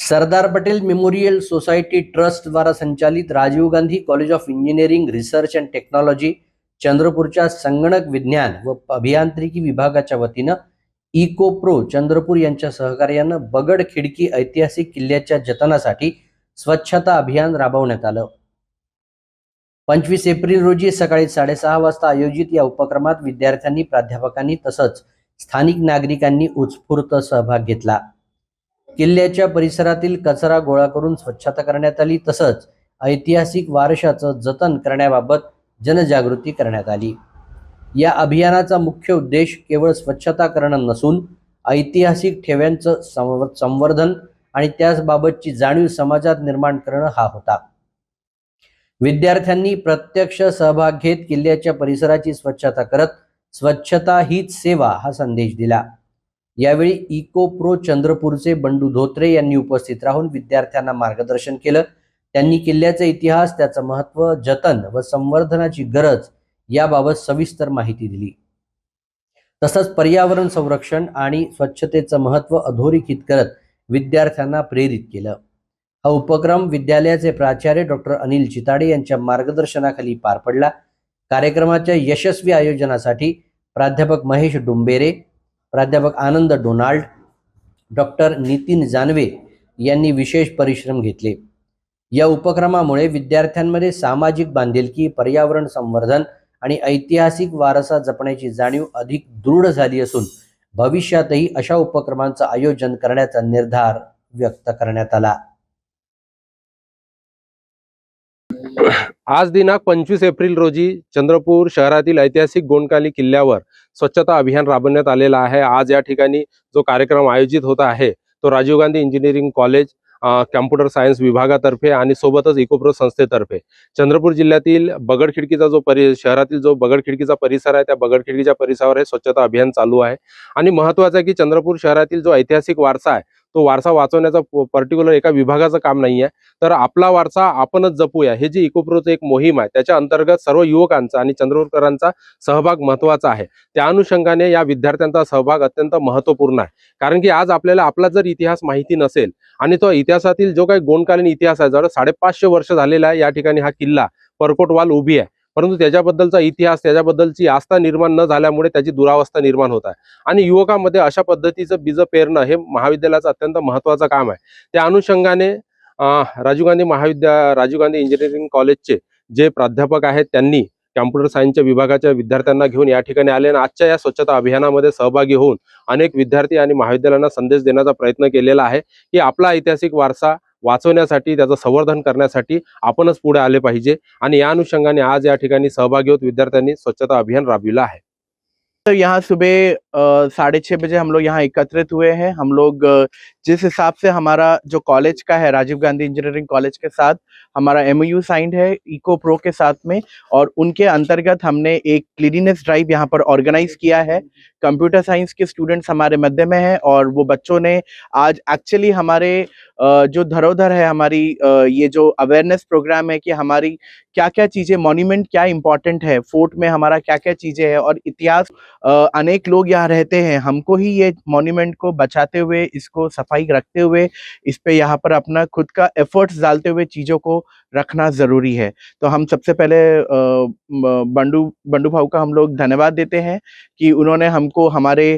सरदार Patel memorial society trust द्वारा संचालित Rajiv Gandhi college of engineering research and technology चंद्रपूरच्या संगणक विज्ञान व अभियांत्रिकी विभागाच्या वतीनं इको प्रो चंद्रपूर यांच्या सहकार्यानं बगड खिडकी ऐतिहासिक किल्ल्याच्या जतनासाठी स्वच्छता अभियान राबवण्यात आलं। 25 एप्रिल रोजी सकाळी 6:30 वाजता आयोजित या उपक्रमात विद्यार्थ्यांनी, प्राध्यापकांनी तसंच स्थानिक नागरिकांनी उत्स्फूर्त सहभाग घेतला। किल्ल्याच्या परिसरातील कचरा गोळा करून स्वच्छता करण्यात आली, तसंच ऐतिहासिक वारशाचं जतन करण्याबाबत जनजागृती करण्यात आली। या अभियानाचा मुख्य उद्देश केवळ स्वच्छता करणं नसून ऐतिहासिक ठेव्यांचं संवर्धन आणि त्याबाबतची जाणीव समाजात निर्माण करणं हा होता। विद्यार्थ्यांनी प्रत्यक्ष सहभाग घेत किल्ल्याच्या परिसराची स्वच्छता करत स्वच्छता हीच सेवा हा संदेश दिला। यावेळी इको प्रो चंद्रपूरचे बंडू धोत्रे यांनी उपस्थित राहून विद्यार्थ्यांना मार्गदर्शन केलं। त्यांनी किल्ल्याचा इतिहास, त्याचं महत्त्व, जतन व संवर्धनाची गरज याबाबत सविस्तर माहिती दिली। तसंच पर्यावरण संरक्षण आणि स्वच्छतेचं महत्त्व अधोरेखित करत विद्यार्थ्यांना प्रेरित केलं। हा उपक्रम विद्यालयाचे प्राचार्य डॉक्टर अनिल चिताडे यांच्या मार्गदर्शनाखाली पार पडला। कार्यक्रमाच्या यशस्वी आयोजनासाठी प्राध्यापक महेश डुंबेरे, प्राध्यापक आनंद डोनाल्ड, डॉक्टर नितीन जानवे यांनी विशेष परिश्रम घेतले। या उपक्रमामुळे विद्यार्थ्यांमध्ये सामाजिक बांधिलकी, पर्यावरण संवर्धन आणि ऐतिहासिक वारसा जपण्याची जाणीव अधिक दृढ झाली असून भविष्यातही अशा उपक्रमांचं आयोजन करण्याचा निर्धार व्यक्त करण्यात आला। आज दिनांक 25 एप्रिल रोजी चंद्रपूर शहरातील ऐतिहासिक गोंडकाली किल्ल्यावर स्वच्छता अभियान राबवण्यात आलेला आहे। आज या ठिकाणी जो कार्यक्रम आयोजित होता आहे तो Rajiv Gandhi engineering college, computer science विभागातर्फे आणि सोबतच इकोप्रो संस्थेतर्फे चंद्रपूर जिल्ह्यातील बगड खिडकीचा शहरातील जो बगड खिडकीचा परिसर आहे त्या बगड खिडकीच्या परिसरावर हे स्वच्छता अभियान चालू आहे। आणि महत्त्वाचं आहे की चंद्रपूर शहरातील जो ऐतिहासिक वारसा आहे तो वारसा वाचवण्याचा पर्टिक्युलर एका विभागाचं काम नाही आहे, तर आपला वारसा आपणच जपूया हे जी इकोप्रोचं एक मोहीम आहे त्याच्या अंतर्गत सर्व युवकांचा आणि चंद्रपूरकरांचा सहभाग महत्त्वाचा आहे। त्या अनुषंगाने या विद्यार्थ्यांचा सहभाग अत्यंत महत्त्वपूर्ण आहे, कारण की आज आपल्याला आपला जर इतिहास माहिती नसेल आणि तो इतिहासातील जो काही गोंडकालीन इतिहास आहे, जवळ 550 वर्ष झालेला आहे या ठिकाणी हा किल्ला परकोट वाल उभी आहे, परंतु त्याच्याबद्दलचा इतिहास, त्याच्याबद्दलची आस्था निर्माण न झाल्यामुळे त्याची दुरावस्था निर्माण होत आहे। आणि युवकांमध्ये अशा पद्धतीचं बीज पेरणं हे महाविद्यालयाचं अत्यंत महत्त्वाचं काम आहे। त्या अनुषंगाने राजीव गांधी इंजिनिअरिंग कॉलेजचे जे प्राध्यापक आहेत त्यांनी कॉम्प्युटर सायन्सच्या विभागाच्या विद्यार्थ्यांना घेऊन या ठिकाणी आले आणि आजच्या या स्वच्छता अभियानामध्ये सहभागी होऊन अनेक विद्यार्थी आणि महाविद्यालयांना संदेश देण्याचा प्रयत्न केलेला आहे की आपला ऐतिहासिक वारसा वाचवण्यासाठी, त्याचं संवर्धन करण्यासाठी आपणच पुढे आले पाहिजे। आणि या अनुषंगाने आज या ठिकाणी सहभागी होत विद्यार्थ्यांनी स्वच्छता अभियान राबविलं आहे। तो यहाँ सुबह 6:30 बजे हम लोग यहाँ एकत्रित हुए हैं। हम लोग जिस हिसाब से हमारा जो कॉलेज का है, राजीव गांधी इंजीनियरिंग कॉलेज के साथ हमारा MOU साइंड है इको प्रो के साथ में, और उनके अंतर्गत हमने एक क्लीनिनेस ड्राइव यहाँ पर ऑर्गेनाइज किया है। कंप्यूटर साइंस के स्टूडेंट्स हमारे मध्य में हैं और वो बच्चों ने आज एक्चुअली हमारे जो धरोहर है, हमारी ये जो अवेयरनेस प्रोग्राम है कि हमारी क्या क्या चीज़ें, मॉन्यूमेंट क्या इम्पोर्टेंट है, फोर्ट में हमारा क्या क्या चीज़ें हैं और इतिहास, अनेक लोग यहाँ रहते हैं, हमको ही ये मॉन्यूमेंट को बचाते हुए, इसको सफाई रखते हुए, इस पे यहाँ पर अपना खुद का एफर्ट्स डालते हुए चीज़ों को रखना ज़रूरी है। तो हम सबसे पहले बंडू भाऊ का हम लोग धन्यवाद देते हैं कि उन्होंने हमको हमारे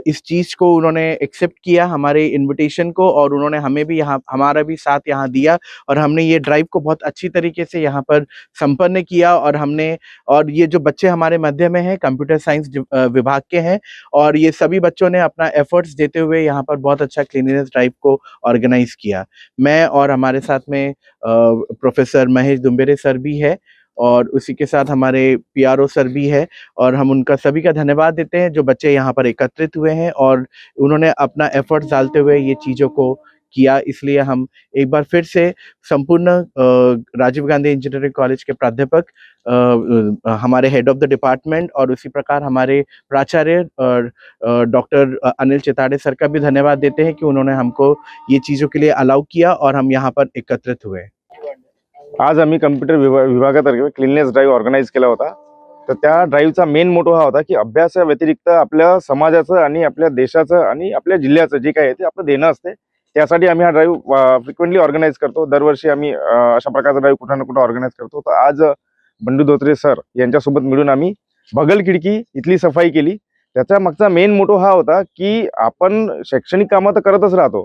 इस चीज़ को उन्होंने एक्सेप्ट किया, हमारे इन्विटेशन को, और उन्होंने हमें भी यहाँ हमारा भी साथ यहाँ दिया और हमने ये ड्राइव को बहुत अच्छी तरीके से यहाँ पर संपन्न किया। और ये जो बच्चे हमारे मध्य में हैं कंप्यूटर साइंस विभाग के हैं, और ये सभी बच्चों ने अपना एफर्ट्स देते हुए यहाँ पर बहुत अच्छा क्लीनिनेस ड्राइव को ऑर्गेनाइज किया। मैं और हमारे साथ में प्रोफेसर महेश डुंबेरे सर भी है और उसी के साथ हमारे PRO सर भी है, और हम उनका सभी का धन्यवाद देते हैं जो बच्चे यहाँ पर एकत्रित हुए हैं और उन्होंने अपना एफर्ट्स डालते हुए ये चीज़ों को किया। इसलिए हम एक बार फिर से संपूर्ण राजीव गांधी इंजीनियरिंग कॉलेज के प्राध्यापक, हमारे हेड ऑफ द डिपार्टमेंट और उसी प्रकार हमारे प्राचार्य डॉक्टर अनिल चिताडे सर का भी धन्यवाद देते हैं कि उन्होंने हमको ये चीज़ों के लिए अलाउ किया और हम यहाँ पर एकत्रित हुए। आज आम्ही कम्प्युटर विभागातर्फे क्लीननेस ड्राईव्ह ऑर्गनाइज केला होता। तर त्या ड्राईव्हचा मेन मोटो हा होता की अभ्यासाव्यतिरिक्त आपल्या समाजाचं आणि आपल्या देशाचं आणि आपल्या जिल्ह्याचं जे काही आहे ते आपलं देणं असते त्यासाठी आम्ही हा ड्राईव्ह फ्रिक्वेंटली ऑर्गनाईज करतो. दरवर्षी आम्ही अशा प्रकारचा ड्राईव्ह कुठं ना कुठं ऑर्गनाईज करतो. तर आज बंडू धोत्रे सर यांच्यासोबत मिळून आम्ही बगल खिडकी इथली सफाई केली. त्याचा मागचा मेन मोटो हा होता की आपण शैक्षणिक कामं तर करतच राहतो,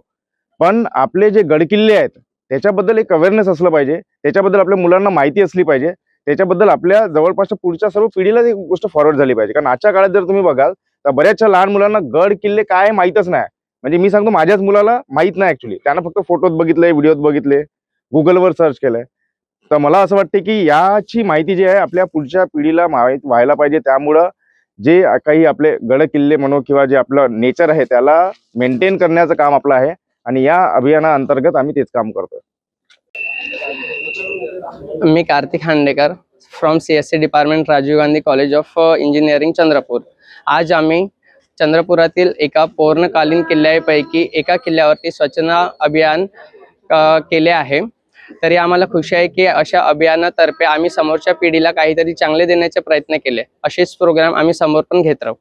पण आपले जे गडकिल्ले आहेत त्याच्याबद्दल एक अवेअरनेस असलं पाहिजे, त्याच्याबद्दल आपल्या मुलांना माहिती असली पाहिजे, त्याच्याबद्दल आपल्या जवळपासच्या पुढच्या सर्व पिढीला ती गोष्ट फॉरवर्ड झाली पाहिजे. कारण आजच्या काळात जर तुम्ही बघाल तर बऱ्याचशा लहान मुलांना गड किल्ले काय आहे माहीतच नाही. म्हणजे मी सांगतो माझ्याच मुलाला माहित नाही ऍक्च्युली. त्यानं फक्त फोटोत बघितले, व्हिडिओत बघितले, गुगलवर सर्च केलंय. तर मला असं वाटते की याची माहिती जी आहे आपल्या पुढच्या पिढीला माहीत व्हायला पाहिजे. त्यामुळं जे काही आपले गड किल्ले म्हणू किंवा जे आपलं नेचर आहे त्याला मेंटेन करण्याचं काम आपलं आहे आणि या अभियानाअंतर्गत आम्ही तेच काम करतो. मी Kartik Handekar from CSC department, Rajiv Gandhi college of engineering, Chandrapur. आज आम्ही चंद्रपुरातील एका पौर्णकालीन किल्ल्यापैकी एका किल्ल्यावरती स्वच्छता अभियान केले आहे. तरी आम्हाला खुशी आहे की अशा अभियानातर्फे आम्ही समोरच्या पिढीला काहीतरी चांगले देण्याचे प्रयत्न केले. असेच प्रोग्राम आम्ही समोर पण घेत राहू.